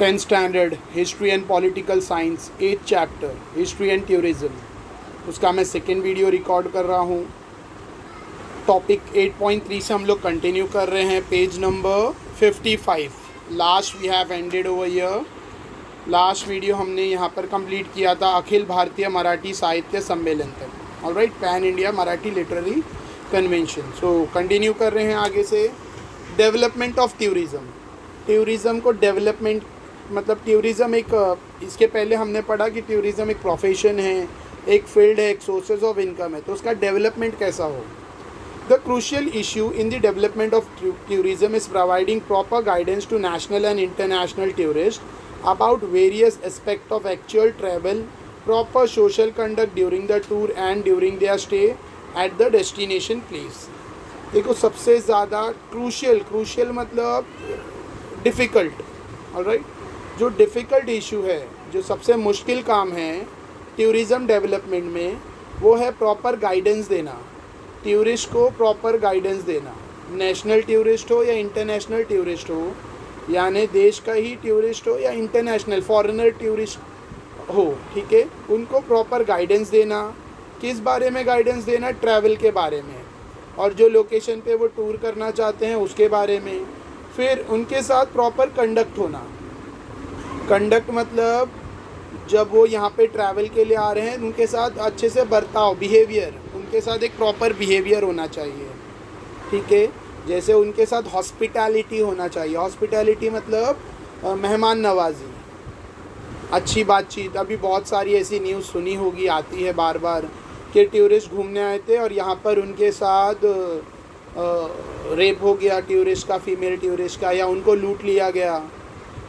10th standard history and political science 8th chapter history and tourism, उसका मैं second video record कर रहा हूँ। टॉपिक 8.3 से हम लोग कंटिन्यू कर रहे हैं, page number 55। Last we have ended over year. Last video हमने यहाँ पर कंप्लीट किया था अखिल भारतीय मराठी साहित्य सम्मेलन तक, alright, pan India Marathi literary convention. So continue कर रहे हैं आगे से। डेवलपमेंट ऑफ टूरिज़्म, टूरिज़्म को डेवलपमेंट मतलब टूरिज़्म एक, इसके पहले हमने पढ़ा कि टूरिज़्म एक प्रोफेशन है, एक फील्ड है, एक सोर्सेज ऑफ इनकम है, तो उसका डेवलपमेंट कैसा हो। The crucial issue in the development of tourism is providing proper guidance to national and international tourist about various aspects of actual travel, proper social conduct during the tour and during their stay at the destination place। देखो सबसे ज़्यादा crucial मतलब difficult, alright, जो difficult issue है, जो सबसे मुश्किल काम है टूरिज़्म डेवलपमेंट में, वो है प्रॉपर गाइडेंस देना, टूरिस्ट को प्रॉपर गाइडेंस देना। नेशनल टूरिस्ट हो या इंटरनेशनल टूरिस्ट हो, यानी देश का ही टूरिस्ट हो या इंटरनेशनल फॉरेनर टूरिस्ट हो, ठीक है, उनको प्रॉपर गाइडेंस देना। किस बारे में गाइडेंस देना? ट्रैवल के बारे में, और जो लोकेशन पे वो टूर करना चाहते हैं उसके बारे में। फिर उनके साथ प्रॉपर कंडक्ट होना। कंडक्ट मतलब जब वो यहाँ पे ट्रैवल के लिए आ रहे हैं, उनके साथ अच्छे से बर्ताव, बिहेवियर, उनके साथ एक प्रॉपर बिहेवियर होना चाहिए, ठीक है। जैसे उनके साथ हॉस्पिटैलिटी होना चाहिए। हॉस्पिटैलिटी मतलब मेहमान नवाजी, अच्छी बातचीत। अभी बहुत सारी ऐसी न्यूज़ सुनी होगी, आती है बार बार, कि टूरिस्ट घूमने आए थे और यहाँ पर उनके साथ रेप हो गया टूरिस्ट का, फीमेल टूरिस्ट का, या उनको लूट लिया गया।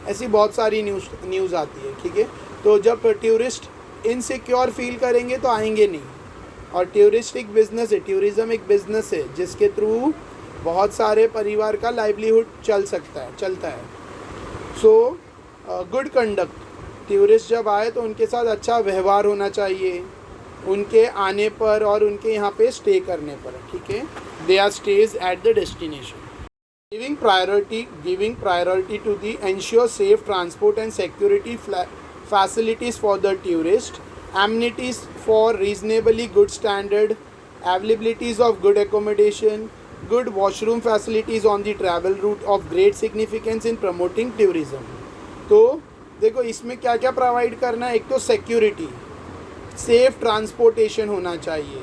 ऐसी बहुत सारी न्यूज़ आती है, ठीक है। तो जब टूरिस्ट इनसिक्योर फील करेंगे तो आएंगे नहीं। और टूरिस्ट एक बिज़नेस है, टूरिज़्म एक बिज़नेस है जिसके थ्रू बहुत सारे परिवार का लाइवलीहुड चलता है। सो गुड कंडक्ट, टूरिस्ट जब आए तो उनके साथ अच्छा व्यवहार होना चाहिए, उनके आने पर और उनके यहाँ पे स्टे करने पर, ठीक है। They are stage at the destination. Giving priority to the ensure safe transport and security facilities for the tourist, amenities for reasonably good standard, availabilities of good accommodation, good washroom facilities on the travel route of great significance in promoting tourism। तो देखो इसमें क्या क्या provide करना है। एक तो security, safe transportation होना चाहिए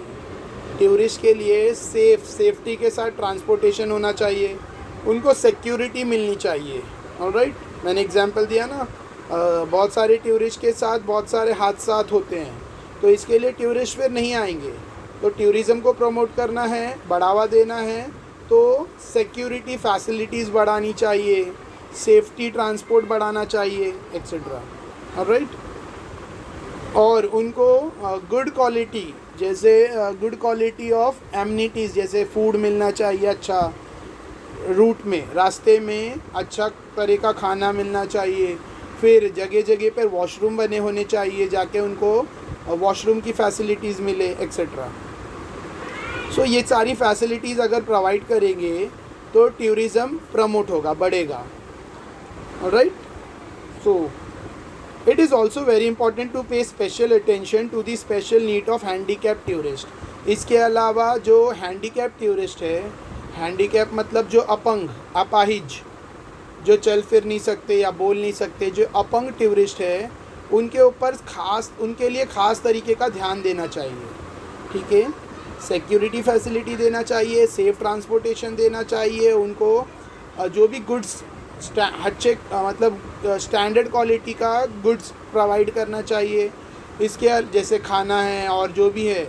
टूरिस्ट के लिए, सेफ्टी के साथ ट्रांसपोर्टेशन होना चाहिए, उनको सिक्योरिटी मिलनी चाहिए, ऑलराइट। मैंने एग्जांपल दिया ना, बहुत सारे टूरिस्ट के साथ बहुत सारे हादसा होते हैं, तो इसके लिए टूरिस्ट फिर नहीं आएंगे। तो टूरिज़्म को प्रमोट करना है, बढ़ावा देना है, तो सिक्योरिटी फैसिलिटीज़ बढ़ानी चाहिए, सेफ्टी ट्रांसपोर्ट बढ़ाना चाहिए, एक्सेट्रा, ऑलराइट। और उनको गुड क्वालिटी, जैसे गुड क्वालिटी ऑफ एमिनिटीज़, जैसे फूड मिलना चाहिए अच्छा, रूट में, रास्ते में अच्छा तरह का खाना मिलना चाहिए। फिर जगह जगह पर वॉशरूम बने होने चाहिए, जाके उनको वॉशरूम की फैसिलिटीज़ मिले, एक्सेट्रा। सो ये सारी फैसिलिटीज़ अगर प्रोवाइड करेंगे तो टूरिज़्म प्रमोट होगा, बढ़ेगा, alright. So it is also very important to pay special attention to the special need of handicap tourist. इसके अलावा जो हैंडीकैप टूरिस्ट है, हैंडीकैप मतलब जो अपंग, अपाहिज, जो चल फिर नहीं सकते या बोल नहीं सकते, जो अपंग टूरिस्ट है, उनके ऊपर उनके लिए ख़ास तरीके का ध्यान देना चाहिए, ठीक है। सिक्योरिटी फैसिलिटी देना चाहिए, सेफ़ ट्रांसपोर्टेशन देना चाहिए, उनको जो भी गुड्स अच्छे मतलब स्टैंडर्ड क्वालिटी का गुड्स प्रोवाइड करना चाहिए। इसके जैसे खाना है और जो भी है,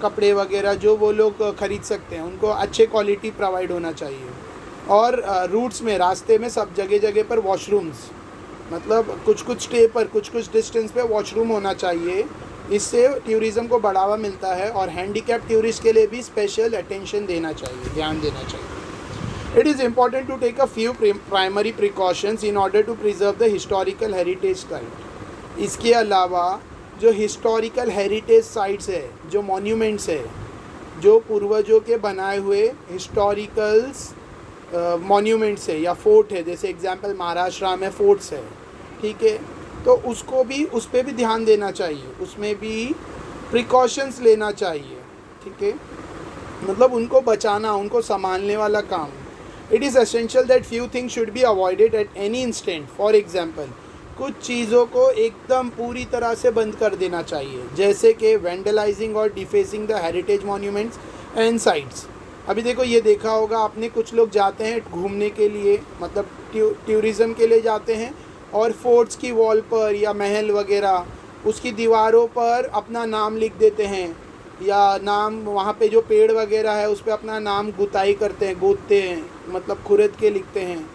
कपड़े वगैरह जो वो लोग ख़रीद सकते हैं, उनको अच्छे क्वालिटी प्रोवाइड होना चाहिए। और रूट्स में, रास्ते में सब जगह पर वॉशरूम्स, मतलब कुछ स्टे पर, कुछ डिस्टेंस पे वॉशरूम होना चाहिए। इससे टूरिज़्म को बढ़ावा मिलता है और हैंडीकैप टूरिस्ट के लिए भी स्पेशल अटेंशन देना चाहिए, ध्यान देना चाहिए। It is important to take a few primary precautions in order to preserve the historical heritage site. इसके अलावा जो हिस्टोरिकल हेरिटेज साइट्स है, जो मॉन्यूमेंट्स है, जो पूर्वजों के बनाए हुए हिस्टोरिकल्स मॉन्यूमेंट्स है या फोर्ट है, जैसे एग्जांपल महाराष्ट्र में फोर्ट्स है, ठीक है, तो उसको भी, उस पर भी ध्यान देना चाहिए, उसमें भी प्रिकॉशंस लेना चाहिए, ठीक है, मतलब उनको बचाना, उनको संभालने वाला काम। It is essential that few things should be avoided at any instant. For example, कुछ चीज़ों को एकदम पूरी तरह से बंद कर देना चाहिए, जैसे कि वेंडलाइजिंग और defacing the heritage monuments and sites. अभी देखो, ये देखा होगा आपने, कुछ लोग जाते हैं घूमने के लिए, मतलब टूरिज़्म के लिए जाते हैं, और फोर्ट्स की वॉल पर या महल वगैरह उसकी दीवारों पर अपना नाम लिख देते हैं, या नाम वहाँ पे जो पेड़ वगैरह है उस पर अपना नाम गुताई करते हैं, गोदते हैं, मतलब खुरद के लिखते हैं।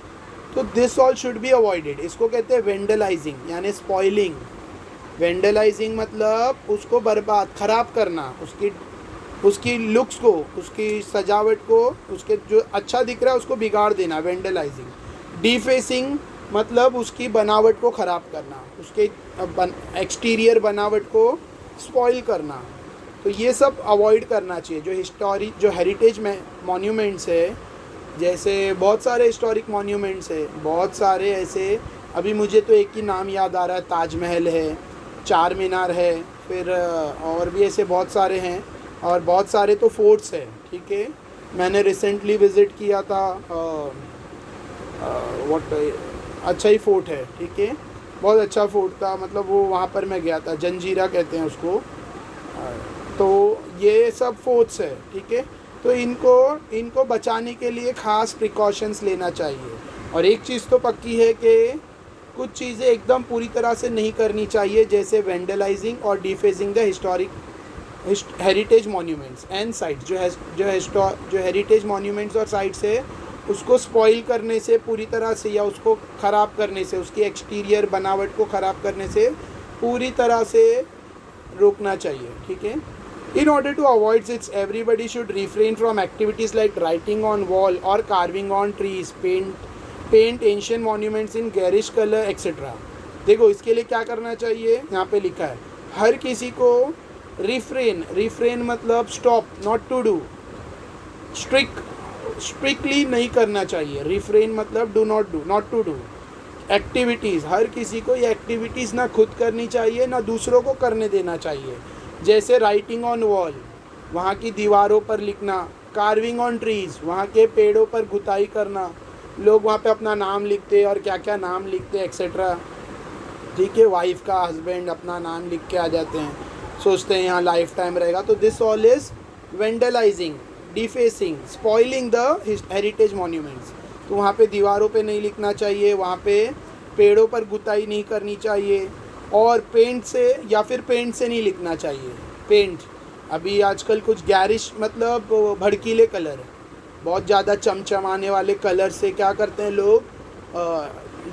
तो this all should be avoided. इसको कहते हैं वेंडलाइजिंग यानी स्पॉइलिंग। वेंडलाइजिंग मतलब उसको बर्बाद, ख़राब करना, उसकी लुक्स को, उसकी सजावट को, उसके जो अच्छा दिख रहा है उसको बिगाड़ देना, वेंडलाइजिंग। डिफेसिंग मतलब उसकी बनावट को ख़राब करना, उसके एक्सटीरियर बनावट को स्पॉइल करना। तो ये सब अवॉइड करना चाहिए। जो हेरिटेज में मॉन्यूमेंट्स है, जैसे बहुत सारे हिस्टोरिक मॉन्यूमेंट्स है, बहुत सारे ऐसे, अभी मुझे तो एक ही नाम याद आ रहा है, ताजमहल है, चार मीनार है, फिर और भी ऐसे बहुत सारे हैं, और बहुत सारे तो फोर्ट्स है, ठीक है। मैंने रिसेंटली विज़िट किया था अच्छा ही फोर्ट है, ठीक है, बहुत अच्छा फोर्ट था, मतलब वो वहाँ पर मैं गया था, जंजीरा कहते हैं उसको। तो ये सब फोर्ट्स है, ठीक है। तो इनको बचाने के लिए ख़ास प्रिकॉशंस लेना चाहिए। और एक चीज़ तो पक्की है कि कुछ चीज़ें एकदम पूरी तरह से नहीं करनी चाहिए, जैसे वेंडलाइजिंग और defacing the historic heritage monuments and sites. जो हेरिटेज मॉन्यूमेंट्स और साइट्स है उसको स्पॉइल करने से पूरी तरह से, या उसको ख़राब करने से, उसकी एक्सटीरियर बनावट को ख़राब करने से पूरी तरह से रोकना चाहिए, ठीक है। In order to avoid this, everybody should refrain from activities like writing on wall or carving on trees, paint ancient monuments in garish color, etc. देखो, इसके लिए क्या करना चाहिए, यहाँ पे लिखा है, हर किसी को रिफ्रेन मतलब stop, not to do, strictly नहीं करना चाहिए। रिफ्रेन मतलब do not do, not to do activities. हर किसी को ये एक्टिविटीज़ ना खुद करनी चाहिए, ना दूसरों को करने देना चाहिए। जैसे राइटिंग ऑन वॉल, वहाँ की दीवारों पर लिखना, कार्विंग ऑन ट्रीज़, वहाँ के पेड़ों पर गुताई करना, लोग वहाँ पे अपना नाम लिखते और क्या क्या नाम लिखते एक्सेट्रा, ठीक है। वाइफ का, हस्बैंड अपना नाम लिख के आ जाते हैं, सोचते हैं यहाँ लाइफ टाइम रहेगा। तो this all is vandalising, defacing, spoiling the heritage monuments. तो वहाँ पे दीवारों पे नहीं लिखना चाहिए, वहाँ पे पेड़ों पर गुताई नहीं करनी चाहिए, और पेंट से नहीं लिखना चाहिए। पेंट, अभी आजकल कुछ गैरिश मतलब भड़कीले कलर, बहुत ज़्यादा चमचमाने वाले कलर से क्या करते हैं लोग,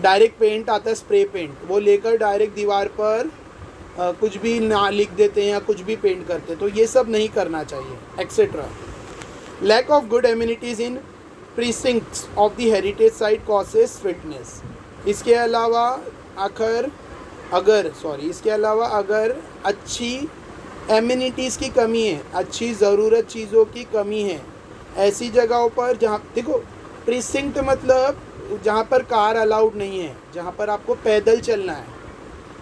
डायरेक्ट पेंट आता है, स्प्रे पेंट, वो लेकर डायरेक्ट दीवार पर कुछ भी ना लिख देते हैं या कुछ भी पेंट करते हैं। तो ये सब नहीं करना चाहिए etcetera. Lack of good amenities in precincts of the heritage site causes fitness. इसके अलावा अगर अच्छी एम्यूनिटीज़ की कमी है, अच्छी ज़रूरत चीज़ों की कमी है ऐसी जगहों पर जहाँ, देखो, प्रीसिंक्ट मतलब जहाँ पर कार अलाउड नहीं है, जहाँ पर आपको पैदल चलना है।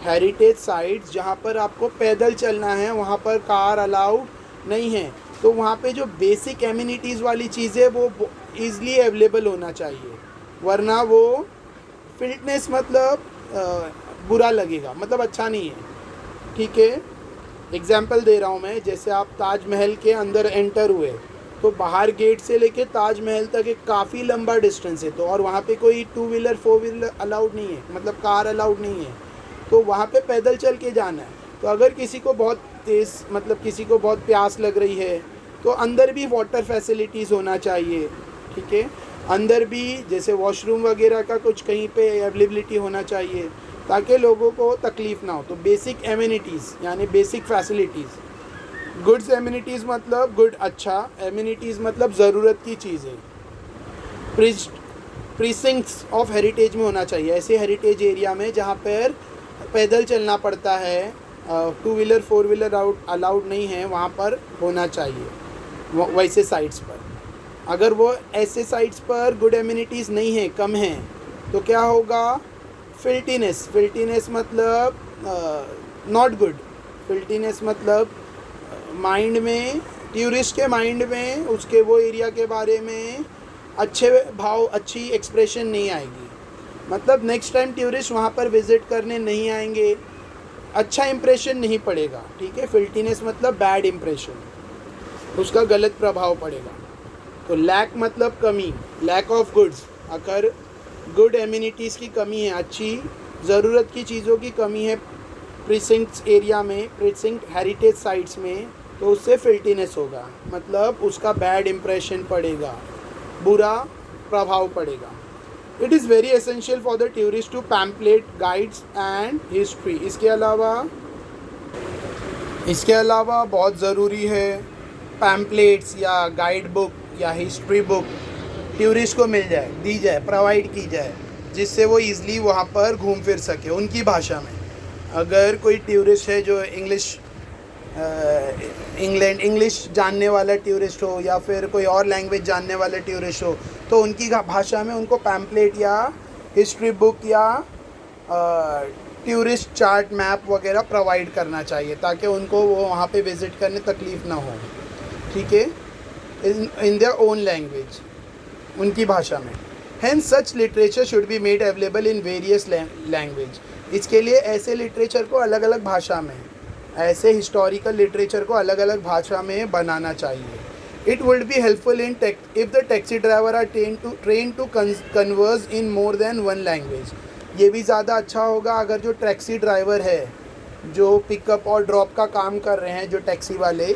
हेरिटेज साइट्स जहाँ पर आपको पैदल चलना है, वहाँ पर कार अलाउड नहीं है। तो वहाँ पे जो बेसिक एम्यूनिटीज़ वाली चीज़ें वो ईज़िली अवेलेबल होना चाहिए, वरना वो फिटनेस मतलब बुरा लगेगा, मतलब अच्छा नहीं है, ठीक है। एग्जाम्पल दे रहा हूँ मैं, जैसे आप ताजमहल के अंदर एंटर हुए, तो बाहर गेट से लेके ताजमहल तक एक काफ़ी लंबा डिस्टेंस है, तो और वहाँ पे कोई 2 व्हीलर 4 व्हीलर अलाउड नहीं है, मतलब कार अलाउड नहीं है, तो वहाँ पे पैदल चल के जाना है। तो अगर किसी को बहुत तेज़, मतलब किसी को बहुत प्यास लग रही है, तो अंदर भी वाटर फैसिलिटीज़ होना चाहिए, ठीक है। अंदर भी जैसे वॉशरूम वगैरह का कुछ कहीं पे अवेलेबिलिटी होना चाहिए, ताकि लोगों को तकलीफ़ ना हो। तो बेसिक एम्यूनिटीज़ यानी बेसिक फैसिलिटीज़। गुड्स एम्यूनिटीज़ मतलब गुड, अच्छा, एम्यूनिटीज़ मतलब ज़रूरत की चीज़ें प्रीसिंक्ट्स ऑफ हेरिटेज में होना चाहिए, ऐसे हेरिटेज एरिया में जहाँ पर पैदल चलना पड़ता है, 2 व्हीलर 4 व्हीलर अलाउड नहीं है, वहाँ पर होना चाहिए वैसे साइट्स पर। अगर वो ऐसे साइट्स पर गुड एम्यूनिटीज़ नहीं है, कम हैं, तो क्या होगा, फिल्टीनेस मतलब नॉट गुड। फिल्टीनेस मतलब माइंड में, टूरिस्ट के माइंड में उसके वो एरिया के बारे में अच्छे भाव, अच्छी एक्सप्रेशन नहीं आएगी। मतलब नेक्स्ट टाइम टूरिस्ट वहाँ पर विज़िट करने नहीं आएंगे, अच्छा इम्प्रेशन नहीं पड़ेगा। ठीक है, फिल्टीनेस मतलब बैड इम्प्रेशन, उसका गलत प्रभाव पड़ेगा। तो लैक मतलब कमी, लैक ऑफ गुड्स। अगर गुड एमिनिटीज़ की कमी है, अच्छी ज़रूरत की चीज़ों की कमी है प्रिसिंक्ट एरिया में, प्रिसिंक्ट हेरिटेज साइट्स में, तो उससे फिल्टीनेस होगा, मतलब उसका बैड इम्प्रेशन पड़ेगा, बुरा प्रभाव पड़ेगा। It is very essential for the tourist to pamphlet guides and history. इसके अलावा बहुत ज़रूरी है पैम्पलेट्स या गाइड बुक या हिस्ट्री बुक टूरिस्ट को मिल जाए, दी जाए, प्रोवाइड की जाए, जिससे वो ईज़िली वहाँ पर घूम फिर सके उनकी भाषा में। अगर कोई टूरिस्ट है जो इंग्लिश जानने वाला टूरिस्ट हो या फिर कोई और लैंग्वेज जानने वाला टूरिस्ट हो, तो उनकी भाषा में उनको पैम्पलेट या हिस्ट्री बुक या टूरिस्ट चार्ट मैप वगैरह प्रोवाइड करना चाहिए, ताकि उनको वो वहाँ पे विज़िट करने तकलीफ़ ना हो। ठीक है, इन देयर ओन लैंग्वेज, उनकी भाषा में। Hence such literature should be made available in various language. इसके लिए ऐसे लिटरेचर को अलग अलग भाषा में, ऐसे हिस्टोरिकल लिटरेचर को अलग अलग भाषा में बनाना चाहिए। It would be helpful in if the taxi driver are train to converse in more than one language. ये भी ज़्यादा अच्छा होगा अगर जो टैक्सी ड्राइवर है, जो पिकअप और ड्रॉप का काम कर रहे हैं, जो टैक्सी वाले,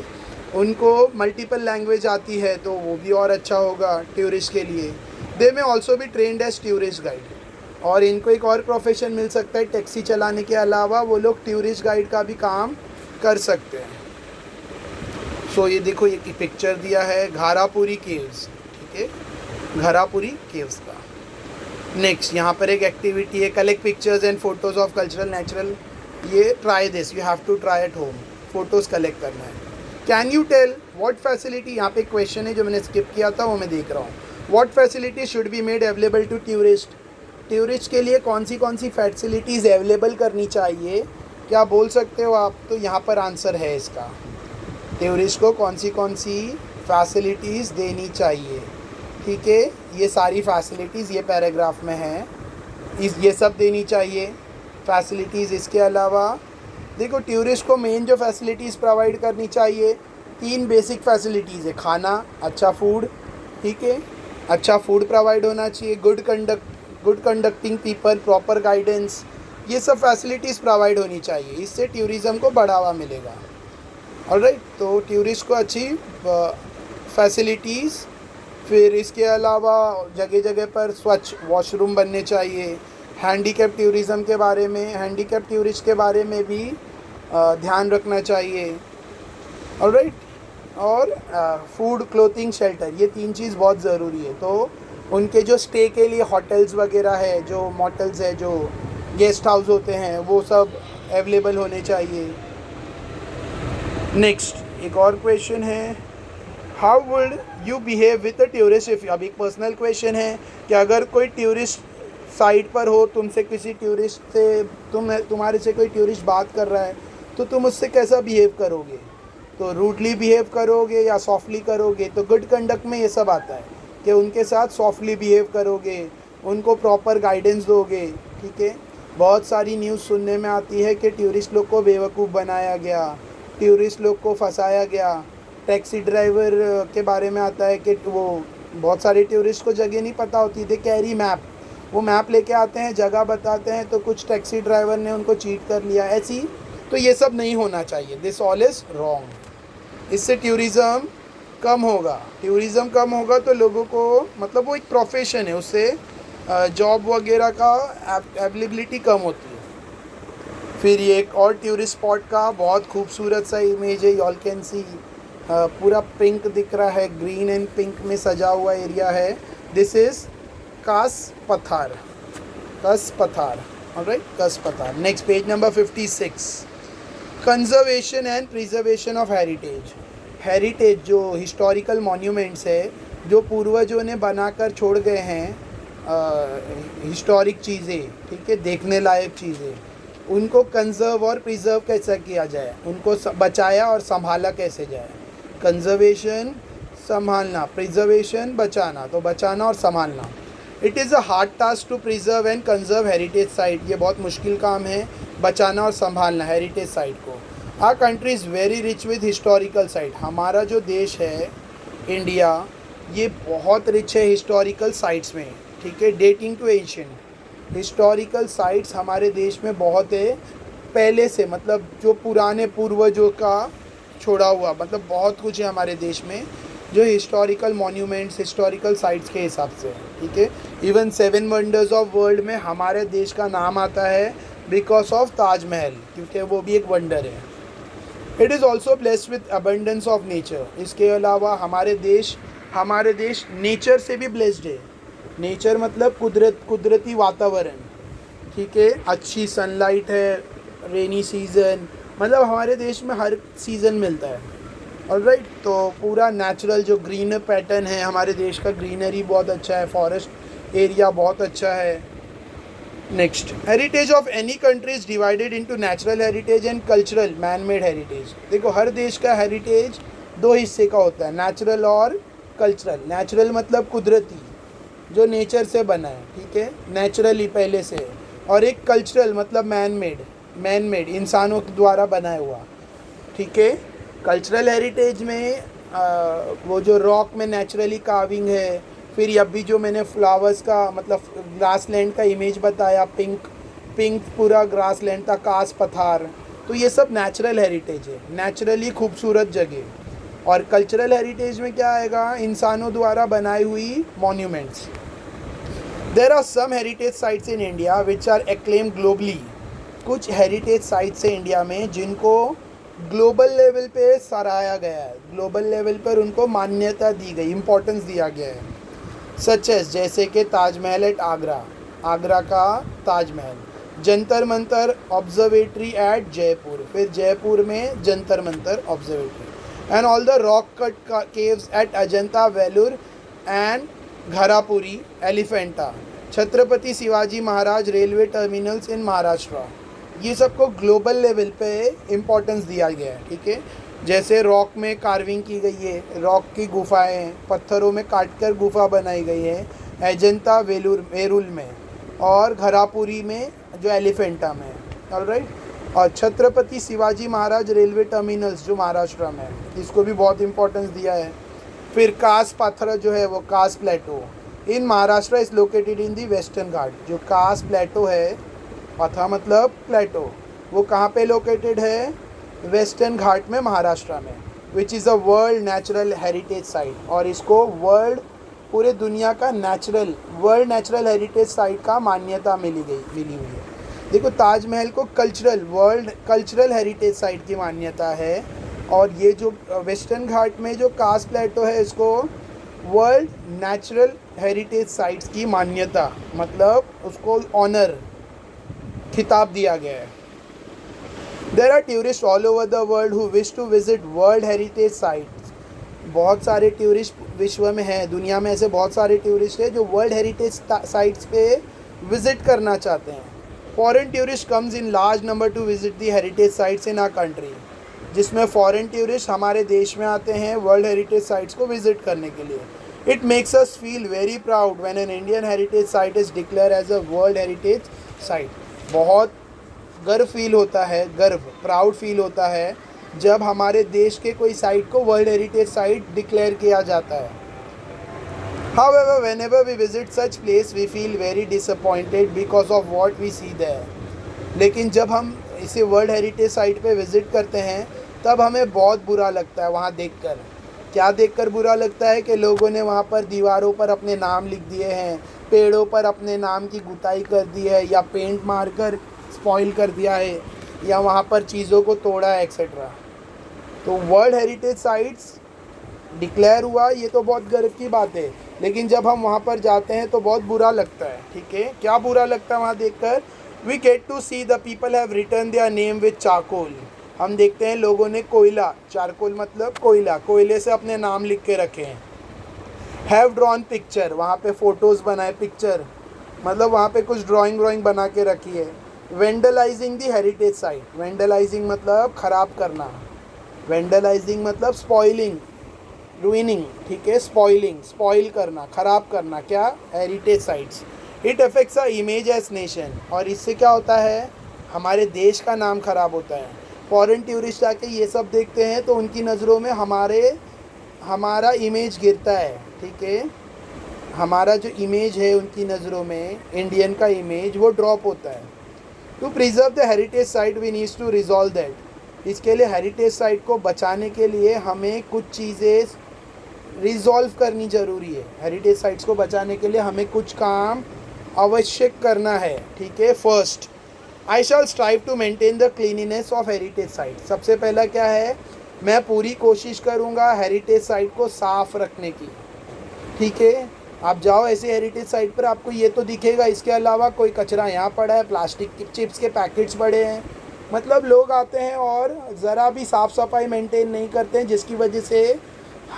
उनको मल्टीपल लैंग्वेज आती है, तो वो भी और अच्छा होगा टूरिस्ट के लिए। दे में ऑल्सो भी ट्रेंड एज टूरिस्ट गाइड, और इनको एक और प्रोफेशन मिल सकता है टैक्सी चलाने के अलावा, वो लोग टूरिस्ट गाइड का भी काम कर सकते हैं। सो ये देखो, ये पिक्चर दिया है घारापुरी केव्स। ठीक है, घारापुरी केव्स का। नेक्स्ट यहाँ पर एक एक्टिविटी है, collect pictures and photos of cultural natural. ये try this, you have to try at home. Photos collect करना है। Can you tell what facility, यहाँ पे क्वेश्चन है जो मैंने स्किप किया था, वो मैं देख रहा हूँ। What facility should be made available to tourist. Tourist के लिए कौन सी फैसिलिटीज़ अवेलेबल करनी चाहिए, क्या बोल सकते हो आप? तो यहाँ पर आंसर है इसका, टूरिस्ट को कौन सी फैसिलिटीज़ देनी चाहिए। ठीक है, ये सारी फैसिलिटीज़ ये पैराग्राफ में है, ये सब देनी चाहिए फैसिलिटीज़। इसके अलावा देखो, टूरिस्ट को मेन जो फैसिलिटीज़ प्रोवाइड करनी चाहिए, 3 बेसिक फैसिलिटीज़ है। खाना, अच्छा फूड, ठीक है, अच्छा फूड प्रोवाइड होना चाहिए, good conducting people, proper guidance, ये सब फैसिलिटीज़ प्रोवाइड होनी चाहिए। इससे टूरिज़म को बढ़ावा मिलेगा। ऑलराइट, तो टूरिस्ट को अच्छी फैसिलिटीज़, फिर इसके अलावा जगह जगह पर स्वच्छ वॉशरूम बनने चाहिए। हैंडीकैप टूरिज़म के बारे में, हैंडीकैप टूरिस्ट के बारे में भी ध्यान रखना चाहिए। ऑलराइट, और फूड, क्लोथिंग, शेल्टर, ये 3 चीज़ बहुत ज़रूरी है। तो उनके जो स्टे के लिए होटल्स वगैरह है, जो मोटल्स है, जो गेस्ट हाउस होते हैं, वो सब अवेलेबल होने चाहिए। नेक्स्ट एक और क्वेश्चन है, how would you behave with a tourist if. अब एक पर्सनल क्वेश्चन है कि अगर कोई टूरिस्ट साइट पर हो, तुमसे किसी टूरिस्ट से, तुम्हारे से कोई टूरिस्ट बात कर रहा है, तो तुम उससे कैसा बिहेव करोगे? तो रूडली बिहेव करोगे या सॉफ्टली करोगे? तो गुड कंडक्ट में ये सब आता है कि उनके साथ सॉफ्टली बिहेव करोगे, उनको प्रॉपर गाइडेंस दोगे। ठीक है, बहुत सारी न्यूज़ सुनने में आती है कि टूरिस्ट लोग को बेवकूफ़ बनाया गया, टूरिस्ट लोग को फंसाया गया। टैक्सी ड्राइवर के बारे में आता है कि वो, बहुत सारे टूरिस्ट को जगह नहीं पता होती, दे कैरी मैप, वो मैप लेके आते हैं, जगह बताते हैं, तो कुछ टैक्सी ड्राइवर ने उनको चीट कर लिया, ऐसी। तो ये सब नहीं होना चाहिए, दिस ऑल इज़ रॉन्ग। इससे टूरिज़म कम होगा तो लोगों को, मतलब वो एक प्रोफेशन है, उससे जॉब वगैरह का अवेलेबिलिटी कम होती है। फिर ये एक और टूरिस्ट स्पॉट का बहुत खूबसूरत सा इमेज है, यॉल कैन सी, पूरा पिंक दिख रहा है, ग्रीन एंड पिंक में सजा हुआ एरिया है। दिस इज़ कस पथार, ऑलराइट, कस पथार। Next page number 56, conservation and preservation of heritage जो हिस्टोरिकल मॉन्यूमेंट्स है, जो पूर्वजों ने बनाकर छोड़ गए हैं, हिस्टोरिक चीज़ें, ठीक है, देखने लायक चीज़ें, उनको कंजर्व और प्रिजर्व कैसा किया जाए, उनको बचाया और संभाला कैसे जाए। कंजर्वेशन संभालना, प्रिजर्वेशन बचाना, तो बचाना और संभालना। It is a hard task to preserve and conserve heritage site, ये बहुत मुश्किल काम है बचाना और संभालना हेरिटेज साइट को। Our country is very rich with historical site, हमारा जो देश है इंडिया, ये बहुत रिच है हिस्टोरिकल साइट्स में, ठीक है, dating to ancient. Historical sites हमारे देश में बहुत है पहले से, मतलब जो पुराने पूर्वजों का छोड़ा हुआ, मतलब बहुत कुछ है हमारे देश में जो हिस्टोरिकल मॉन्यूमेंट्स, हिस्टोरिकल साइट्स के हिसाब से, ठीक है। इवन 7 वंडर्स ऑफ वर्ल्ड में हमारे देश का नाम आता है बिकॉज ऑफ ताजमहल, क्योंकि वो भी एक वंडर है। It is also blessed with abundance of nature, इसके अलावा हमारे देश नेचर से भी ब्लेस्ड है। नेचर मतलब कुदरती वातावरण, ठीक है, अच्छी सनलाइट है, रेनी सीज़न, मतलब हमारे देश में हर सीज़न मिलता है। ऑलराइट, तो पूरा नेचुरल जो ग्रीन पैटर्न है हमारे देश का, ग्रीनरी बहुत अच्छा है, फॉरेस्ट एरिया बहुत अच्छा है। Next, heritage of any country is divided into natural heritage and cultural man made heritage. देखो, हर देश का हेरिटेज 2 हिस्से का होता है, नेचुरल और कल्चरल। नेचुरल मतलब कुदरती, जो नेचर से बना है, ठीक है, नेचुरली पहले से, और एक कल्चरल मतलब मैन मेड इंसानों के द्वारा बनाया हुआ, ठीक है। कल्चरल हेरिटेज में वो जो रॉक में नेचुरली कार्विंग है, फिर अभी जो मैंने फ्लावर्स का मतलब ग्रासलैंड का इमेज बताया, पिंक पूरा ग्रासलैंड था, कास पठार, तो ये सब नेचुरल हेरिटेज है, नेचुरली खूबसूरत जगह। और कल्चरल हेरिटेज में क्या आएगा, इंसानों द्वारा बनाई हुई monuments. There are some heritage sites in India which are acclaimed globally. कुछ हेरिटेज साइट्स हैं इंडिया में जिनको ग्लोबल लेवल पे सराहा गया है, ग्लोबल लेवल पर उनको मान्यता दी गई, इम्पोर्टेंस दिया गया है। सच एज, जैसे कि ताजमहल एट आगरा, आगरा का ताजमहल, जंतर मंतर ऑब्जर्वेटरी एट जयपुर, फिर जयपुर में Jantar Mantar observatory, and all the rock cut caves at Ajanta Verul and Gharapuri Elephanta, Chhatrapati Shivaji Maharaj railway terminals in Maharashtra. ये सबको ग्लोबल लेवल पे इम्पोर्टेंस दिया गया है, ठीक है। जैसे रॉक में कार्विंग की गई है, रॉक की गुफाएं, पत्थरों में काटकर गुफा बनाई गई है अजंता वेरूल में, और घरापुरी में जो एलिफेंटा में, ऑलराइट। और छत्रपति शिवाजी महाराज रेलवे टर्मिनल्स जो महाराष्ट्र में, इसको भी बहुत इम्पोर्टेंस दिया है। फिर कास पत्थर जो है वो Kas plateau in Maharashtra is located in the western Ghat. जो कास प्लेटो है, पत्थर मतलब प्लेटो, वो कहाँ पे लोकेटेड है, वेस्टर्न घाट में महाराष्ट्र में, विच is a world natural heritage site. और इसको वर्ल्ड, पूरे दुनिया का वर्ल्ड नेचुरल हेरिटेज साइट का मान्यता मिली हुई है। देखो, ताजमहल को वर्ल्ड कल्चरल हेरिटेज साइट की मान्यता है, और ये जो वेस्टर्न घाट में जो कास प्लेटो है, इसको वर्ल्ड नेचुरल हेरिटेज साइट्स की मान्यता, मतलब उसको ऑनर, खिताब दिया गया है। There are tourist all over the world who wish to visit world heritage sites. बहुत सारे टूरिस्ट विश्व में हैं, दुनिया में ऐसे बहुत सारे टूरिस्ट हैं जो वर्ल्ड हेरिटेज साइट्स पे विजिट करना चाहते हैं। Foreign tourist comes in large number to visit the heritage sites in our country, जिसमें फॉरेन टूरिस्ट हमारे देश में आते हैं वर्ल्ड हेरिटेज साइट्स को विजिट करने के लिए। It makes us feel very proud when an Indian heritage site is declare as a world heritage site. बहुत गर्व फील होता है, प्राउड फील होता है जब हमारे देश के कोई साइट को वर्ल्ड हेरिटेज साइट डिक्लेयर किया जाता है। However, whenever we visit such place, we feel very disappointed because of what we see there. लेकिन जब हम इसे वर्ल्ड हेरिटेज साइट पे विज़िट करते हैं तब हमें बहुत बुरा लगता है वहाँ देखकर। क्या देखकर बुरा लगता है कि लोगों ने वहाँ पर दीवारों पर अपने नाम लिख दिए हैं, पेड़ों पर अपने नाम की गुताई कर दी है, या पेंट मारकर स्पॉइल कर दिया है, या वहाँ पर चीज़ों को तोड़ा है, एक्सेट्रा। तो वर्ल्ड हेरिटेज साइट्स डिक्लेयर हुआ, ये तो बहुत गर्व की बात है, लेकिन जब हम वहाँ पर जाते हैं तो बहुत बुरा लगता है, ठीक है। क्या बुरा लगता है वहाँ देखकर? We get to see the people have written their name with charcoal. हम देखते हैं लोगों ने कोयला, चारकोल मतलब कोयला, कोयले से अपने नाम लिख के रखे हैं। हैव ड्रॉन पिक्चर, वहाँ पे फ़ोटोज़ बनाए, पिक्चर मतलब वहाँ पे कुछ ड्राइंग बना के रखी है। वेंडलाइजिंग दी हेरिटेज साइट, वेंडलाइजिंग मतलब ख़राब करना, वेंडलाइजिंग मतलब स्पॉइलिंग, रुइनिंग, ठीक है, स्पॉइलिंग, स्पॉइल करना, ख़राब करना, क्या, heritage sites. It affects a image as nation, और इससे क्या होता है, हमारे देश का नाम ख़राब होता है। फॉरेन टूरिस्ट आके ये सब देखते हैं तो उनकी नज़रों में हमारा इमेज गिरता है, ठीक है, हमारा जो इमेज है उनकी नज़रों में, इंडियन का इमेज, वो ड्रॉप होता है। To preserve the heritage site we needs to resolve that, इसके लिए हेरिटेज साइट को बचाने के लिए हमें कुछ चीज़ें रिजॉल्व करनी ज़रूरी है। हेरिटेज साइट्स को बचाने के लिए हमें कुछ काम आवश्यक करना है, ठीक है। First, I shall strive to maintain the cleanliness of heritage site, सबसे पहला क्या है, मैं पूरी कोशिश करूँगा हेरिटेज साइट को साफ़ रखने की, ठीक है। आप जाओ ऐसे हेरिटेज साइट पर, आपको ये तो दिखेगा, इसके अलावा कोई कचरा यहाँ पड़ा है, प्लास्टिक के चिप्स के पैकेट्स पड़े हैं, मतलब लोग आते हैं और ज़रा भी साफ़ सफाई मेंटेन नहीं करते हैं, जिसकी वजह से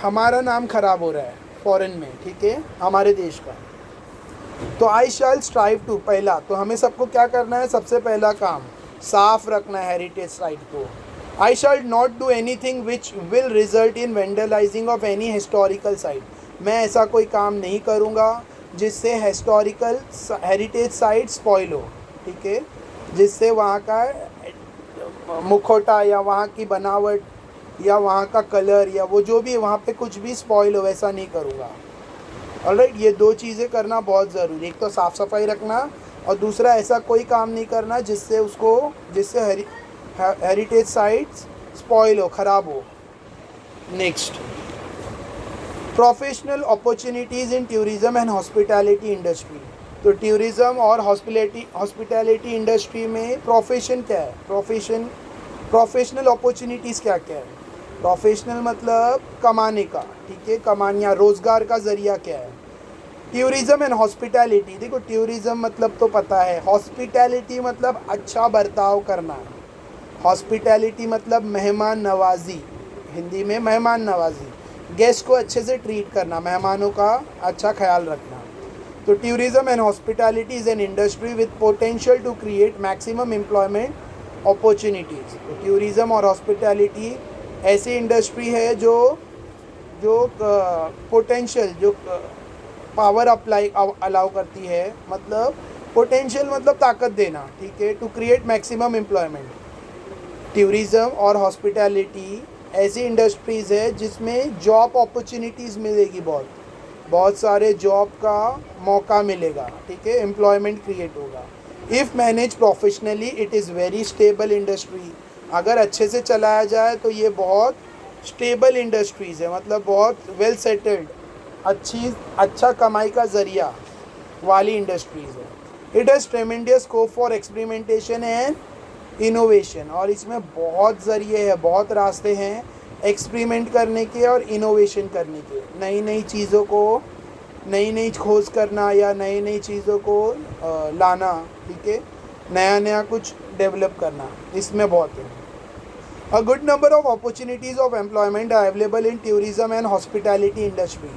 हमारा नाम ख़राब हो रहा है फॉरेन में, ठीक है, हमारे देश का। तो आई शैल स्ट्राइव टू, पहला तो हमें सबको क्या करना है, सबसे पहला काम साफ़ रखना है हेरिटेज साइट को। I shall not do anything which will result in vandalising of any historical site, मैं ऐसा कोई काम नहीं करूँगा जिससे हिस्टोरिकल हेरिटेज साइट स्पॉइल हो, ठीक है, जिससे वहाँ का मुखौटा या वहाँ की बनावट या वहाँ का कलर या वो जो भी वहाँ पे कुछ भी स्पॉइल हो, वैसा नहीं करूँगा। ऑलराइट, ये दो चीज़ें करना बहुत ज़रूरी, एक तो साफ़ सफाई रखना और दूसरा ऐसा कोई काम नहीं करना जिससे हेरिटेज साइट्स स्पॉइल हो, ख़राब हो। Next, professional opportunities in tourism and hospitality industry. तो टूरिज़्म और हॉस्पिटैलिटी इंडस्ट्री में प्रोफेशन क्या है, प्रोफेशनल अपॉर्चुनिटीज़ क्या क्या है। प्रोफेशनल मतलब कमाने का, ठीक है, कमानिया, रोज़गार का ज़रिया क्या है। टूरिज़्म एंड हॉस्पिटैलिटी, देखो टूरिज़्म मतलब तो पता है, हॉस्पिटैलिटी मतलब अच्छा बर्ताव करना, हॉस्पिटैलिटी मतलब मेहमान नवाजी, हिंदी में मेहमान नवाजी, गेस्ट को अच्छे से ट्रीट करना, मेहमानों का अच्छा ख्याल रखना। तो tourism and hospitality is an industry with potential to create maximum employment opportunities. तो टूरिज़्म और हॉस्पिटैलिटी ऐसी इंडस्ट्री है जो पोटेंशियल, जो पावर अलाउ करती है, मतलब पोटेंशियल मतलब ताकत देना, ठीक है, to create maximum employment. Tourism और हॉस्पिटैलिटी ऐसी इंडस्ट्रीज़ है जिसमें जॉब अपॉर्चुनिटीज़ मिलेगी, बहुत सारे जॉब का मौका मिलेगा, ठीक है, एम्प्लॉयमेंट क्रिएट होगा। If manage professionally it is very stable industry, अगर अच्छे से चलाया जाए तो ये बहुत स्टेबल इंडस्ट्रीज़ है, मतलब बहुत वेल सेटल्ड, अच्छा कमाई का ज़रिया वाली इंडस्ट्रीज़ है। It has tremendous scope for experimentation and innovation, और इसमें बहुत ज़रिए है, बहुत रास्ते हैं एक्सपेरिमेंट करने के और इनोवेशन करने के, नई नई चीज़ों को, नई खोज करना या नई चीज़ों को लाना, ठीक है, नया कुछ डेवलप करना, इसमें बहुत है। A good number of opportunities of employment are available in tourism and hospitality industry.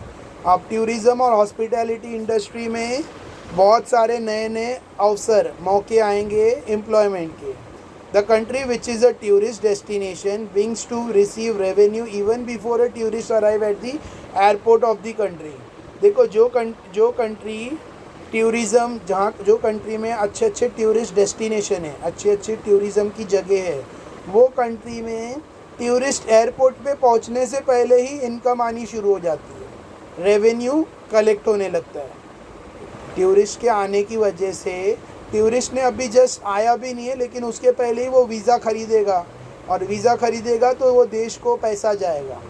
अब टूरिज़्म और हॉस्पिटैलिटी इंडस्ट्री में बहुत सारे नए अवसर, मौके आएंगे एम्प्लॉयमेंट के। The country which is a tourist destination wings to receive revenue even before a tourist arrive at the airport of the country. देखो जो कंट्री टूरिज़्म, जो कंट्री में अच्छे टूरिस्ट डेस्टिनेशन है, अच्छे टूरिज़्म की जगह है, वो कंट्री में टूरिस्ट एयरपोर्ट पे पहुंचने से पहले ही इनकम आनी शुरू हो जाती है, रेवेन्यू कलेक्ट होने लगता है। टूरिस्ट के आने की वजह से, टूरिस्ट ने अभी जस्ट आया भी नहीं है लेकिन उसके पहले ही वो वीज़ा ख़रीदेगा, और वीज़ा ख़रीदेगा तो वो देश को पैसा जाएगा।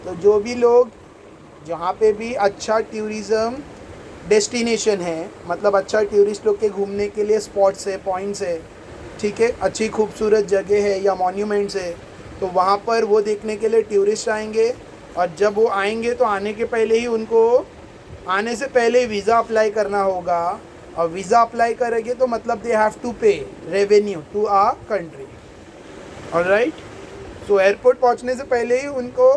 तो जो भी लोग, जहाँ पे भी अच्छा टूरिज़्म डेस्टिनेशन है, मतलब अच्छा टूरिस्ट लोग के घूमने के लिए स्पॉट्स है, पॉइंट्स है, ठीक है, अच्छी खूबसूरत जगह है या मॉन्यूमेंट्स है, तो वहाँ पर वो देखने के लिए टूरिस्ट आएंगे, और जब वो आएंगे तो आने के पहले ही उनको, आने से पहले वीज़ा अप्लाई करना होगा, और वीज़ा अप्लाई करेंगे तो मतलब they have to pay revenue to a country, alright. So airport पहुंचने से पहले ही उनको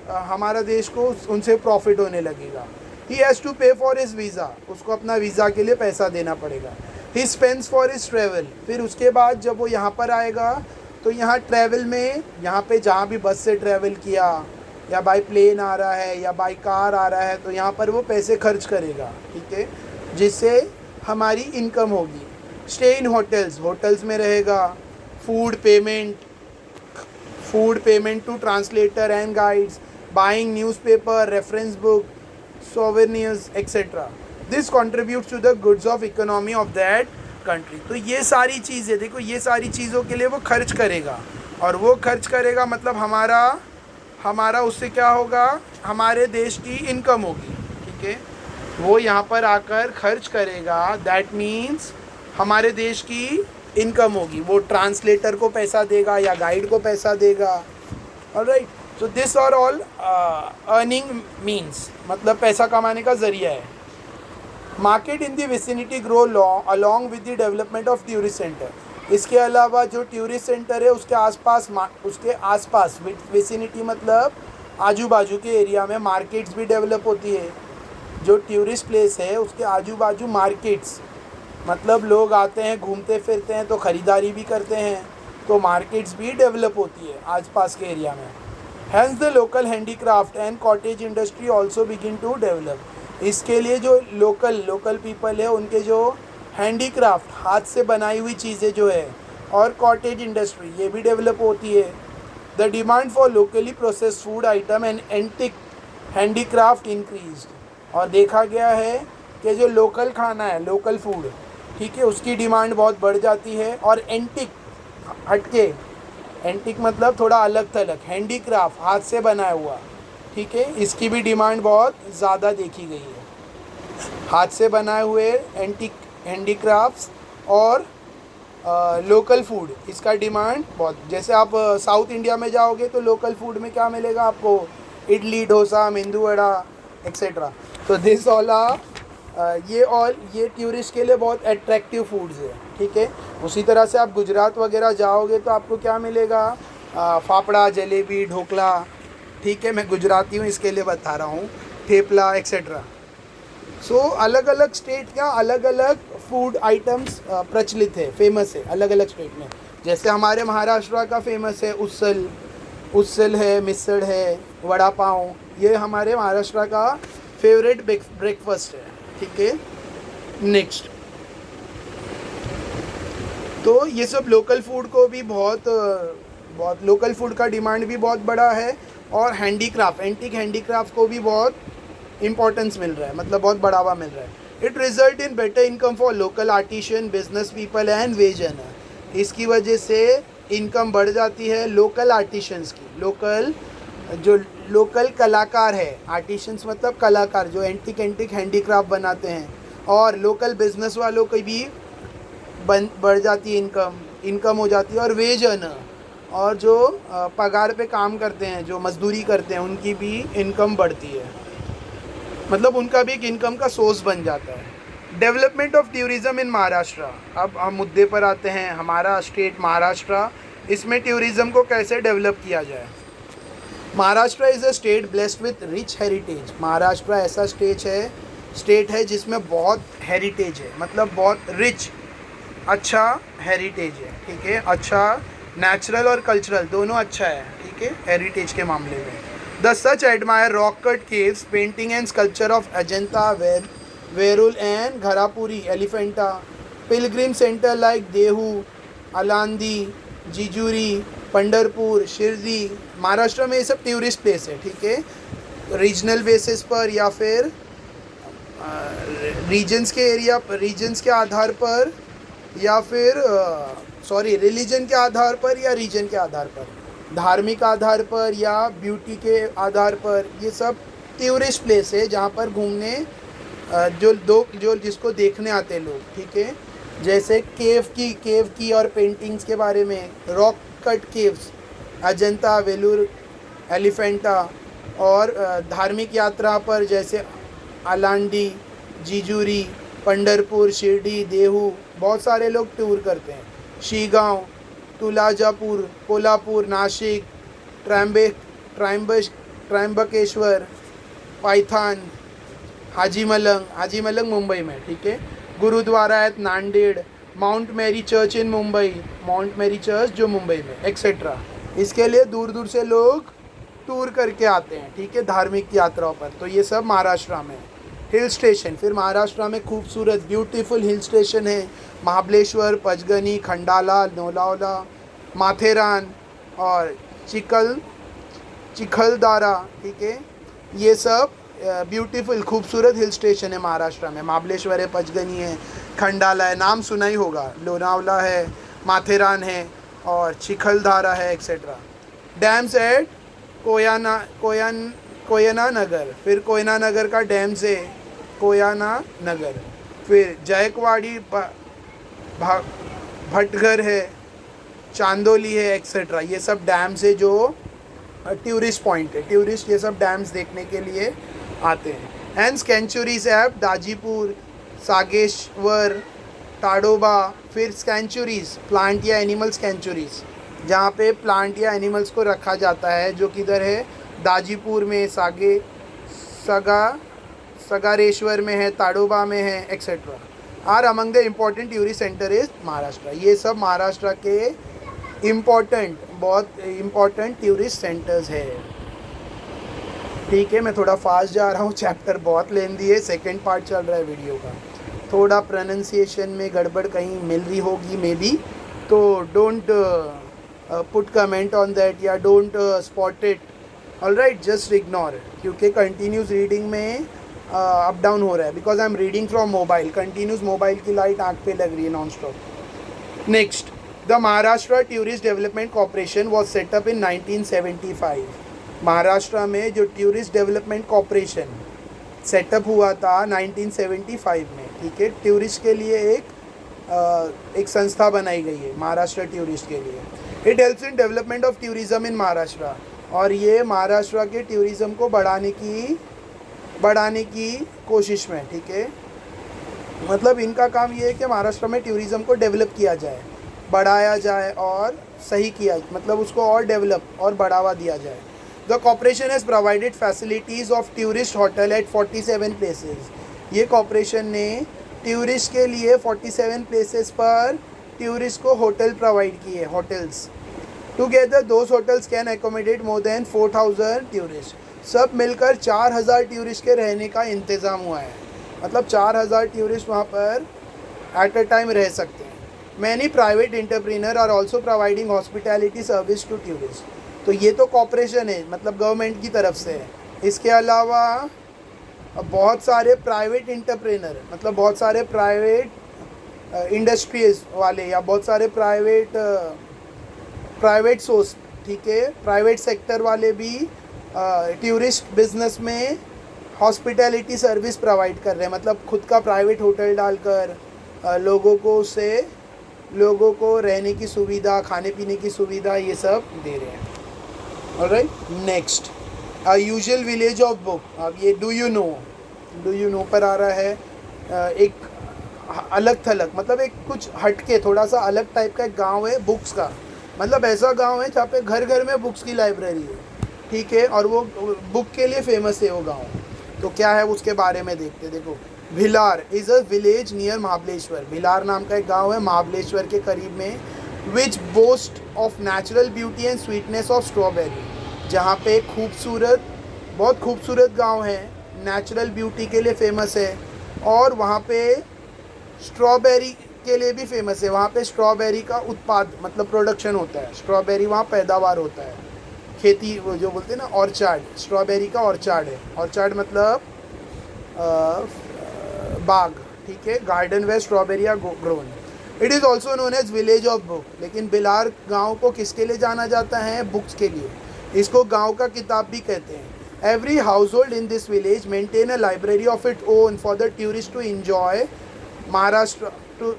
हमारा देश को उनसे प्रॉफिट होने लगेगा। ही हैज़ टू पे फॉर हिज वीज़ा, उसको अपना वीज़ा के लिए पैसा देना पड़ेगा। He spends for his travel, फिर उसके बाद जब वो यहाँ पर आएगा तो यहाँ ट्रैवल में, यहाँ पे जहाँ भी बस से ट्रैवल किया या बाई प्लेन आ रहा है या बाई कार आ रहा है तो यहाँ पर वो पैसे खर्च करेगा, ठीक है, जिससे हमारी इनकम होगी। स्टे इन होटल्स, होटल्स में रहेगा। Food payment to translator and guides, buying newspaper, reference book, souvenirs etcetera. This contributes to the goods of economy of that country. तो ये सारी चीज़ें देखो, ये सारी चीज़ों के लिए वो खर्च करेगा, और वो खर्च करेगा मतलब हमारा उससे क्या होगा, हमारे देश की इनकम होगी, ठीक है। वो यहाँ पर आकर खर्च करेगा, दैट मीन्स हमारे देश की इनकम होगी। वो ट्रांसलेटर को पैसा देगा या गाइड को पैसा देगा। Alright, so this are all earning means, मतलब पैसा कमाने का ज़रिया है। Market in the vicinity grow along with the development of tourist centre. इसके अलावा जो टूरिस्ट सेंटर है उसके आसपास विसिनिटी मतलब आजू बाजू के एरिया में मार्केट्स भी डेवलप होती है। जो टूरिस्ट प्लेस है उसके आजू बाजू मार्केट्स, मतलब लोग आते हैं, घूमते फिरते हैं, तो ख़रीदारी भी करते हैं, तो मार्केट्स भी डेवलप होती है आसपास के एरिया में। Hence the local handicraft and cottage industry also begin to develop. इसके लिए जो लोकल पीपल है उनके जो हैंडीक्राफ्ट, हाथ से बनाई हुई चीज़ें जो है, और कॉटेज इंडस्ट्री ये भी डेवलप होती है। The demand for locally process food item and antique handicraft increase. और देखा गया है कि जो लोकल खाना है, लोकल फूड, ठीक है, उसकी डिमांड बहुत बढ़ जाती है। और एंटिक हटके, एंटिक मतलब थोड़ा अलग थलग, हैंडीक्राफ्ट हाथ से बनाया हुआ, ठीक है, इसकी भी डिमांड बहुत ज़्यादा देखी गई है। हाथ से बनाए हुए एंटिक हैंडीक्राफ्ट्स और लोकल फूड, इसका डिमांड बहुत। जैसे आप साउथ इंडिया में जाओगे तो लोकल फूड में क्या मिलेगा आपको, इडली, डोसा, मेंदू वड़ा एक्सेट्रा। तो दिस ऑल ये टूरिस्ट के लिए बहुत अट्रैक्टिव फूड्स है, ठीक है। उसी तरह से आप गुजरात वगैरह जाओगे तो आपको क्या मिलेगा, फाफड़ा, जलेबी, ढोकला, ठीक है, मैं गुजराती हूँ इसके लिए बता रहा हूँ, थेपला एक्सेट्रा। सो अलग अलग स्टेट का अलग अलग फूड आइटम्स प्रचलित है, फेमस है अलग अलग स्टेट में। जैसे हमारे महाराष्ट्र का फेमस है उसल है, मिसळ है, वड़ा पाव, ये हमारे महाराष्ट्र का फेवरेट ब्रेकफास्ट है, ठीक है। नेक्स्ट, तो ये सब लोकल फूड को भी बहुत लोकल फूड का डिमांड भी बहुत बड़ा है, और हैंडीक्राफ्ट, एंटिक हैंडीक्राफ्ट को भी बहुत इम्पोर्टेंस मिल रहा है, मतलब बहुत बढ़ावा मिल रहा है। It result in better income for local artisan, business people and wage earner. इसकी वजह से इनकम बढ़ जाती है लोकल आर्टिशियंस की, लोकल कलाकार है, आर्टिशियंस मतलब कलाकार जो एंटिक हैंडीक्राफ्ट बनाते हैं, और लोकल बिजनेस वालों की भी बढ़ जाती है इनकम हो जाती है। और वेज अर्नर, और जो पगार पे काम करते हैं, जो मजदूरी करते हैं, उनकी भी इनकम बढ़ती है, मतलब उनका भी एक इनकम का सोर्स बन जाता है। Development of tourism in Maharashtra. अब हम मुद्दे पर आते हैं, हमारा स्टेट महाराष्ट्र, इसमें टूरिज़्म को कैसे डेवलप किया जाए। Maharashtra is a state blessed with rich heritage. Maharashtra ऐसा स्टेट है जिसमें बहुत हेरिटेज है, मतलब बहुत रिच, अच्छा हेरिटेज है, ठीक है, अच्छा नेचुरल और कल्चरल दोनों अच्छा है, ठीक है, हेरिटेज के मामले में। The such admire rock cut caves, painting and sculpture of Ajanta, Verul and Gharapuri, Elephanta, pilgrim centre like Dehu, Alandi, Jejuri, Pandharpur, Shirdi. Maharashtra में ये सब टूरिस्ट प्लेस है, ठीक है, रीजनल बेसिस पर या फिर रीजन्स के आधार पर, या फिर रिलीजन के आधार पर या रीजन के आधार पर, धार्मिक आधार पर या ब्यूटी के आधार पर, ये सब टूरिस्ट प्लेस है जहाँ पर घूमने जो जिसको देखने आते हैं लोग, ठीक है। जैसे केव की और पेंटिंग्स के बारे में, rock cut caves, Ajanta, Vellore, Elephanta, और धार्मिक यात्रा पर जैसे अलांडी, जिजुरी, पंढरपुर, शिरडी, देहू, बहुत सारे लोग टूर करते हैं। शीगांव, तुळजापूर, कोल्हापुर, नाशिक, त्र्यंबकेश्वर, पायथान, हाजी मलंग मुंबई में, ठीक है। Gurudwara at Nanded, Mount Mary church in Mumbai, Mount Mary church जो मुंबई में, एक्सेट्रा। इसके लिए दूर दूर से लोग टूर करके आते हैं, ठीक है, धार्मिक यात्राओं पर। तो ये सब महाराष्ट्र में। हिल स्टेशन, फिर महाराष्ट्र में खूबसूरत ब्यूटीफुल हिल स्टेशन है, महाबलेश्वर, पचगनी, खंडाला, लोनावला, माथेरान और चिखलदारा, ठीक है। ये सब ब्यूटीफुल खूबसूरत हिल स्टेशन है महाराष्ट्र में। महाबलेश्वर है, पचगनी है, खंडाला है, नाम सुना ही होगा, लोनावला है, माथेरान है और चिखलधारा है, एक्सेट्रा। डैम्स एट कोयना नगर, फिर कोयना नगर का डैम से कोयना नगर, फिर जयकवाड़ी भटघर है, चांदोली है, एक्सेट्रा। ये सब डैम्स है जो टूरिस्ट पॉइंट है, टूरिस्ट ये सब डैम्स देखने के लिए आते हैं। एंड स्कैंचुरीज ऐप दाजीपुर, सागेश्वर, ताडोबा, फिर स्कैंचुरीज प्लांट या एनिमल स्कैंचुरीज जहाँ पे प्लांट या एनिमल्स को रखा जाता है, जो किधर है, दाजीपुर में, सगारेश्वर में है, ताडोबा में है, etcetera. Are among the important tourist centre is Maharashtra. ये सब महाराष्ट्र के बहुत इम्पॉर्टेंट टूरिस्ट सेंटर्स है, ठीक है। मैं थोड़ा फास्ट जा रहा हूँ, चैप्टर बहुत लेंदी है, सेकेंड पार्ट चल रहा है वीडियो का। थोड़ा प्रोनाउंसिएशन में गड़बड़ कहीं मिल रही होगी मे बी, तो don't put comment on that या don't spot it, alright, just ignore, क्योंकि कंटिन्यूस रीडिंग में अप डाउन हो रहा है, because I am reading from mobile, continuous mobile की लाइट आँख पे लग रही है non stop. Next, the Maharashtra tourist development corporation was set up in 1975। Maharashtra में जो टूरिस्ट डेवलपमेंट कॉर्पोरेशन सेटअप हुआ था 1975 में, ठीक है। टूरिस्ट के लिए एक संस्था बनाई गई है महाराष्ट्र टूरिस्ट के लिए। It helps in development of tourism in Maharashtra, और ये महाराष्ट्र के टूरिज़्म को बढ़ाने की कोशिश में, ठीक है। मतलब इनका काम ये है कि महाराष्ट्र में टूरिज़्म को डेवलप किया जाए, बढ़ाया जाए और सही किया, मतलब उसको और डेवलप और बढ़ावा दिया जाए। The corporation has provided facilities of tourist hotel eight 47 places. ये कॉर्पोरेशन ने टूरिस्ट के लिए 47 प्लेसेस पर टूरिस्ट को होटल प्रोवाइड किए, hotels. Together those hotels can accommodate more than 4000 tourist. सब मिलकर 4000 टूरिस्ट के रहने का इंतज़ाम हुआ है, मतलब 4000 टूरिस्ट वहाँ पर एट अ टाइम रह सकते हैं। Many private entrepreneur are also providing hospitality service to tourist. तो ये तो कॉर्पोरेशन है, मतलब गवर्नमेंट की तरफ से है। इसके अलावा बहुत सारे प्राइवेट एंटरप्रेन्योर, मतलब बहुत सारे प्राइवेट इंडस्ट्रीज वाले या बहुत सारे प्राइवेट सोर्स, ठीक है, प्राइवेट सेक्टर वाले भी टूरिस्ट बिजनेस में हॉस्पिटैलिटी सर्विस प्रोवाइड कर रहे हैं, मतलब खुद का प्राइवेट होटल डालकर लोगों को रहने की सुविधा, खाने पीने की सुविधा, ये सब दे रहे हैं। Alright, next, a usual village of book. अब ये डू यू नो पर आ रहा है। एक अलग थलग, मतलब एक कुछ हटके थोड़ा सा अलग टाइप का एक गांव है बुक्स का, मतलब ऐसा गांव है जहाँ पे घर घर में बुक्स की लाइब्रेरी है, ठीक है, और वो बुक के लिए फेमस है वो गांव। तो क्या है उसके बारे में देखते। देखो, Bhilar is a village near Mahabaleshwar. Bhilar नाम का एक गांव है महाबलेश्वर के करीब में, which boast of natural beauty and sweetness of strawberry. जहाँ पे बहुत खूबसूरत गांव है, नेचुरल ब्यूटी के लिए फेमस है, और वहाँ पे स्ट्रॉबेरी के लिए भी फेमस है। वहाँ पे स्ट्रॉबेरी का उत्पाद, मतलब प्रोडक्शन होता है, स्ट्रॉबेरी वहाँ पैदावार होता है, खेती, वो जो बोलते हैं ना ऑर्चार्ड, स्ट्रॉबेरी का ऑर्चार्ड है। ऑर्चार्ड मतलब बाग, ठीक है, garden where strawberry are grown. It is also known as village of book. लेकिन भिलार गांव को किसके लिए जाना जाता है? बुक्स के लिए। इसको गांव का किताब भी कहते हैं। Every household in this village maintain a library of it own for the tourist to enjoy Maharashtra,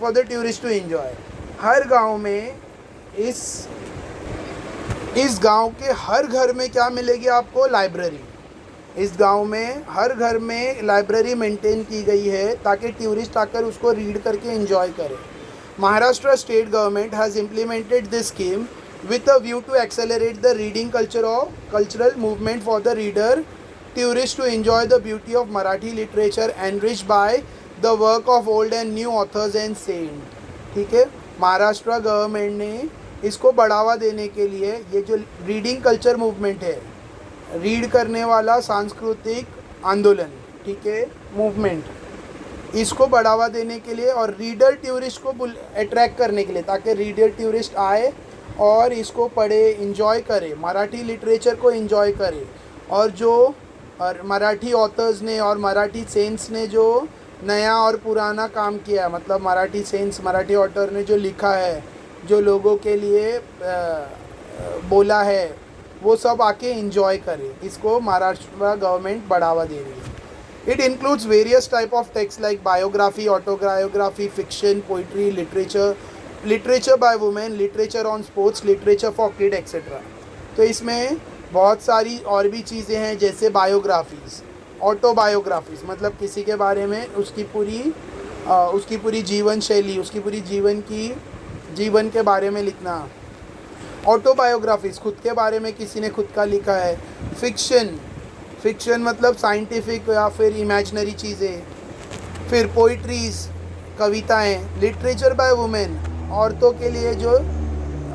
for the tourist to enjoy. हर गाँव में इस गांव के हर घर में क्या मिलेगी आपको? लाइब्रेरी। इस गांव में हर घर में लाइब्रेरी मेंटेन की गई है ताकि टूरिस्ट आकर उसको रीड करके एंजॉय करें। Maharashtra state government has implemented this scheme with a view to accelerate the reading cultural movement for the reader tourists to enjoy the beauty of Marathi literature enriched by the work of old and new authors and saints. ठीक है, Maharashtra government ने इसको बढ़ावा देने के लिए ये जो रीडिंग कल्चर मूवमेंट है, रीड करने वाला सांस्कृतिक आंदोलन, ठीक है, मूवमेंट, इसको बढ़ावा देने के लिए और रीडर टूरिस्ट को अट्रैक्ट करने के लिए, ताकि रीडर टूरिस्ट आए और इसको पढ़े, इंजॉय करे, मराठी लिटरेचर को इंजॉय करे। और जो मराठी ऑथर्स ने और मराठी सेंट्स ने जो नया और पुराना काम किया, मतलब मराठी सेंट्स, मराठी ऑथर ने जो लिखा है, जो लोगों के लिए बोला है, वो सब आके इंजॉय करे। इसको महाराष्ट्र गवर्नमेंट बढ़ावा दे रही है। It includes various type of text like biography, autobiography, fiction, poetry, literature by women, literature on sports, literature for kid etcetera. तो इसमें बहुत सारी और भी चीज़ें हैं, जैसे बायोग्राफीज़, ऑटोबायोग्राफीज़, मतलब किसी के बारे में उसकी पूरी जीवन शैली, उसकी पूरी जीवन के बारे में लिखना। ऑटोबायोग्राफीज़, खुद के बारे में किसी ने खुद का लिखा है। फिक्शन मतलब साइंटिफिक या फिर इमेजिनरी चीज़ें। फिर पोइट्रीज़, कविताएं। लिटरेचर बाय वुमेन, औरतों के लिए जो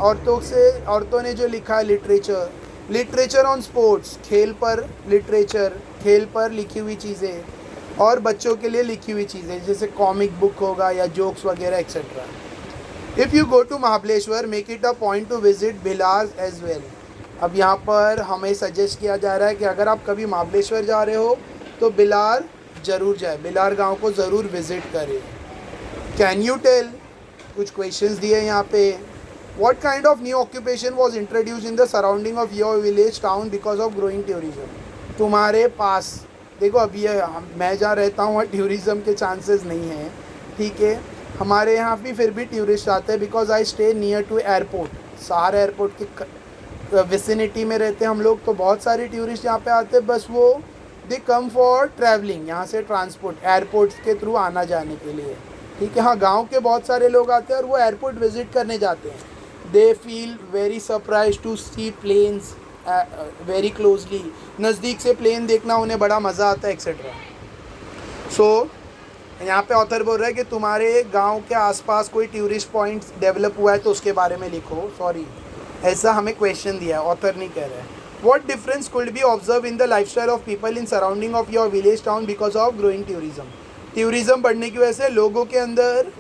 औरतों ने जो लिखा है लिटरेचर ऑन स्पोर्ट्स, खेल पर लिखी हुई चीज़ें। और बच्चों के लिए लिखी हुई चीज़ें, जैसे कॉमिक बुक होगा या जोक्स वगैरह etcetera. If you go to Mahabaleshwar, make it a point to visit Bhilar as well. अब यहाँ पर हमें सजेस्ट किया जा रहा है कि अगर आप कभी महाबलेश्वर जा रहे हो तो भिलार ज़रूर जाए, भिलार गांव को ज़रूर विज़िट करें। कैन यू टेल, कुछ क्वेश्चंस दिए यहाँ पे। What kind of new occupation was introduced in the surrounding of your village town because of growing tourism. तुम्हारे पास देखो, अब ये मैं जहाँ रहता हूँ वहाँ टूरिज़म के चांसेस नहीं हैं, ठीक है। हमारे यहाँ भी फिर भी टूरिस्ट आते हैं, because I stay near to airport. Sahar airport के विसिनिटी में रहते हैं हम लोग, तो बहुत सारे टूरिस्ट यहाँ पे आते हैं। बस वो दे कम फॉर ट्रैवलिंग, यहाँ से ट्रांसपोर्ट, एयरपोर्ट के थ्रू आना जाने के लिए, ठीक है। हाँ, गांव के बहुत सारे लोग आते हैं और वो एयरपोर्ट विज़िट करने जाते हैं। They feel very surprise to see planes very closely. नज़दीक से प्लेन देखना उन्हें बड़ा मज़ा आता है एक्सेट्रा। सो यहाँ पे ऑथर बोल रहा है कि तुम्हारे गांव के आसपास कोई टूरिस्ट पॉइंट डेवलप हुआ है तो उसके बारे में लिखो। सॉरी, ऐसा हमें क्वेश्चन दिया है, ऑथर नहीं कह रहा है। What difference could be observe in the lifestyle of people in surrounding of your village town because of growing tourism. Tourism बढ़ने की वजह से लोगों के अंदर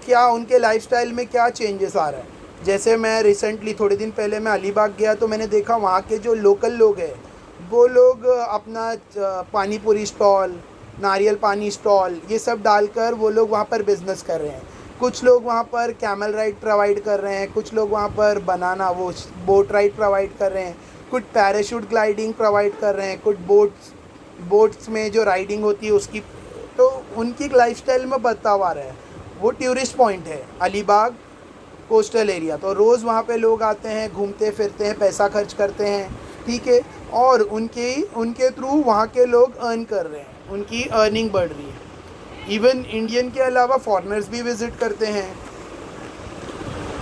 क्या, उनके लाइफस्टाइल में क्या चेंजेस आ रहा है। जैसे मैं रिसेंटली थोड़े दिन पहले मैं अलीबाग गया तो मैंने देखा वहाँ के जो लोकल लोग हैं वो लोग अपना पानी पूरी स्टॉल, नारियल पानी स्टॉल, ये सब डालकर वो लोग वहाँ पर बिज़नेस कर रहे हैं। कुछ लोग वहाँ पर कैमल राइड प्रोवाइड कर रहे हैं, कुछ लोग वहाँ पर बोट राइड प्रोवाइड कर रहे हैं, कुछ पैराशूट ग्लाइडिंग प्रोवाइड कर रहे हैं, कुछ बोट्स में जो राइडिंग होती है उसकी। तो उनकी लाइफस्टाइल में बदलाव आ रहा है। वो टूरिस्ट पॉइंट है अलीबाग कोस्टल एरिया, तो रोज़ वहाँ पे लोग आते हैं, घूमते फिरते हैं, पैसा खर्च करते हैं, ठीक है। और उनके थ्रू वहाँ के लोग अर्न कर रहे हैं, उनकी अर्निंग बढ़ रही है। इवन इंडियन के अलावा फॉरेनर्स भी विज़िट करते हैं।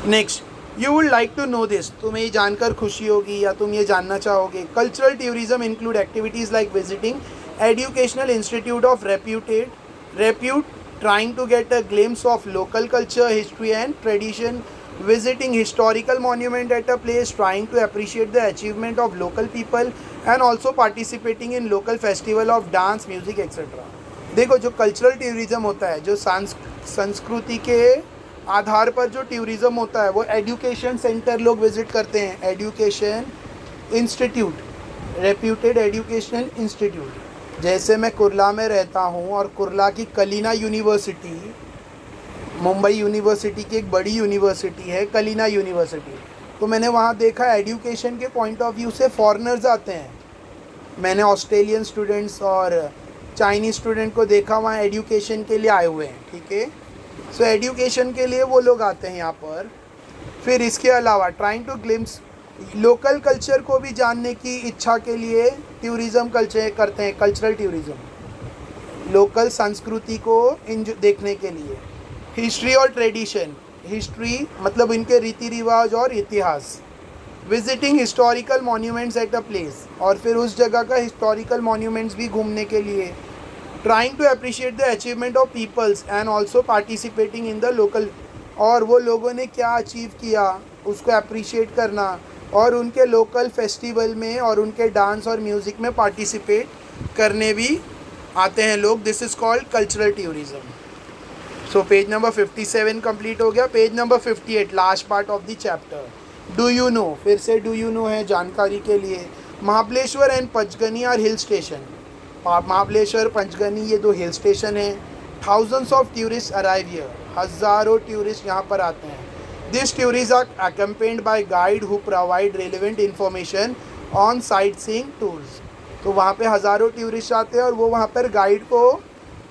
Next, you would like to know this, तुम्हें ये जानकर खुशी होगी या तुम ये जानना चाहोगे। Cultural tourism include activities like visiting educational institute of repute, trying to get a glimpse of local culture, history and tradition, visiting historical monument at a place, trying to appreciate the achievement of local people and also participating in local festival of dance, music etc. देखो, जो cultural tourism होता है, जो संस्कृति के आधार पर जो tourism होता है, वो एजुकेशन सेंटर लोग विज़िट करते हैं, education institute, reputed educational institute. जैसे मैं कुर्ला में रहता हूँ और कुर्ला की कलिना यूनिवर्सिटी, मुंबई यूनिवर्सिटी की एक बड़ी यूनिवर्सिटी है कलिना यूनिवर्सिटी, तो मैंने वहाँ देखा एजुकेशन के पॉइंट ऑफ व्यू से फॉरेनर्स आते हैं। मैंने ऑस्ट्रेलियन स्टूडेंट्स और चाइनीज़ स्टूडेंट को देखा वहाँ एजुकेशन के लिए आए हुए हैं, ठीक है। सो एजुकेशन के लिए वो लोग आते हैं यहाँ पर। फिर इसके अलावा trying to glimpse, local culture को भी जानने की इच्छा के लिए टूरिज़म कल्चर करते हैं, कल्चरल टूरिज़म, लोकल संस्कृति को देखने के लिए। हिस्ट्री और ट्रेडिशन, हिस्ट्री मतलब इनके रीति रिवाज और इतिहास, visiting historical monuments at a place, और फिर उस जगह का हिस्टोरिकल मॉन्यूमेंट्स भी घूमने के लिए. Trying to appreciate the achievement of peoples and also participating in the local, और वो लोगों ने क्या अचीव किया उसको अप्रिशिएट करना, और उनके लोकल फेस्टिवल में और उनके डांस और म्यूज़िक में पार्टिसिपेट करने भी आते हैं लोग. This is called cultural tourism. So page number 57 complete हो गया. Page number 58, last part of the chapter. Do you know, फिर से डू यू नो है जानकारी के लिए. Mahabaleshwar and Panchgani are hill station. Mahabaleshwar Panchgani ये दो हिल स्टेशन हैं. Thousands of tourist arrive here, हज़ारों टूरिस्ट यहाँ पर आते हैं. This tourist are accompanied by guide who provide relevant information on sight seeing tours. तो वहाँ पे हज़ारों टूरिस्ट आते हैं और वो वहाँ पर गाइड को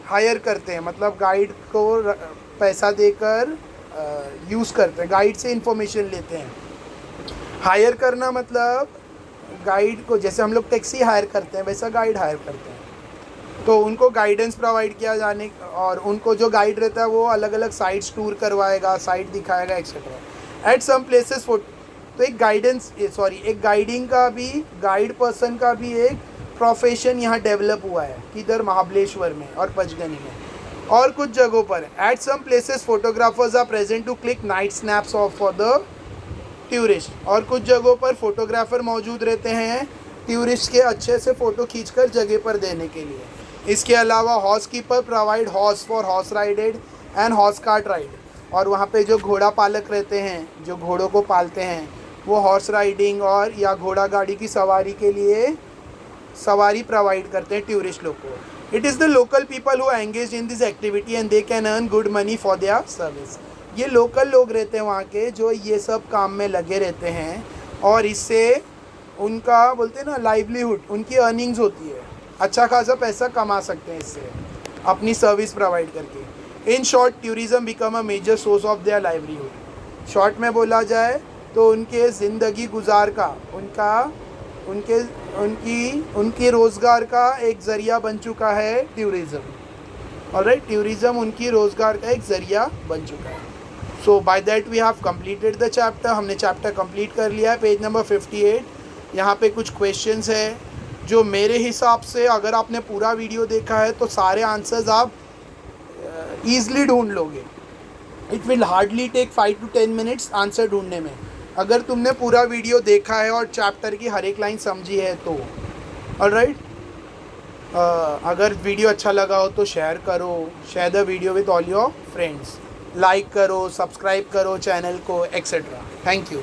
हायर करते हैं, मतलब गाइड को पैसा देकर यूज़ करते हैं, गाइड से इन्फॉर्मेशन लेते हैं. हायर करना मतलब गाइड को, जैसे हम लोग टैक्सी हायर करते हैं वैसा गाइड हायर करते हैं. तो उनको गाइडेंस प्रोवाइड किया जाने, और उनको जो गाइड रहता है वो अलग अलग साइट्स टूर करवाएगा, साइट दिखाएगा एक्सेट्रा. एट सम प्लेसेस तो एक गाइडेंस एक गाइडिंग का भी, गाइड पर्सन का भी एक प्रोफेशन यहाँ डेवलप हुआ है. किधर? महाबलेश्वर में और पंचगनी में. और कुछ जगहों पर at some places photographers are present to click night snaps of for the tourist. और कुछ जगहों पर फोटोग्राफर मौजूद रहते हैं टूरिस्ट के अच्छे से फ़ोटो खींचकर जगह पर देने के लिए. इसके अलावा horse keeper provide horse for horse riding and horse cart ride. और वहाँ पे जो घोड़ा पालक रहते हैं, जो घोड़ों को पालते हैं, वो हॉर्स राइडिंग और या घोड़ा गाड़ी की सवारी के लिए सवारी प्रोवाइड करते हैं टूरिस्ट लोग को. It is the local people who engage in this activity and they can earn good money for their service. ये लोकल लोग रहते हैं वहाँ के जो ये सब काम में लगे रहते हैं, और इससे उनका बोलते हैं ना लाइवलीहुड, उनकी अर्निंग्स होती है, अच्छा खासा पैसा कमा सकते हैं इससे अपनी सर्विस प्रोवाइड करके. In short tourism become a major source of their livelihood. Short में बोला जाए तो उनके ज़िंदगी गुजार का, उनकी रोज़गार का एक ज़रिया बन चुका है टूरिज़्म. ऑलराइट, टूरिज़्म उनकी रोज़गार का एक ज़रिया बन चुका है. So by that we have completed the chapter. हमने चैप्टर कंप्लीट कर लिया है. Page number 58. यहाँ पे कुछ क्वेश्चंस है जो मेरे हिसाब से अगर आपने पूरा वीडियो देखा है तो सारे आंसर्स आप ईज़िली ढूंढ लोगे. It will hardly take 5 to 10 minutes answer ढूंढने में, अगर तुमने पूरा वीडियो देखा है और चैप्टर की हर एक लाइन समझी है तो. ऑलराइट, अगर वीडियो अच्छा लगा हो तो शेयर करो, share the video with all your friends, like करो, सब्सक्राइब करो चैनल को एक्सेट्रा. Thank you.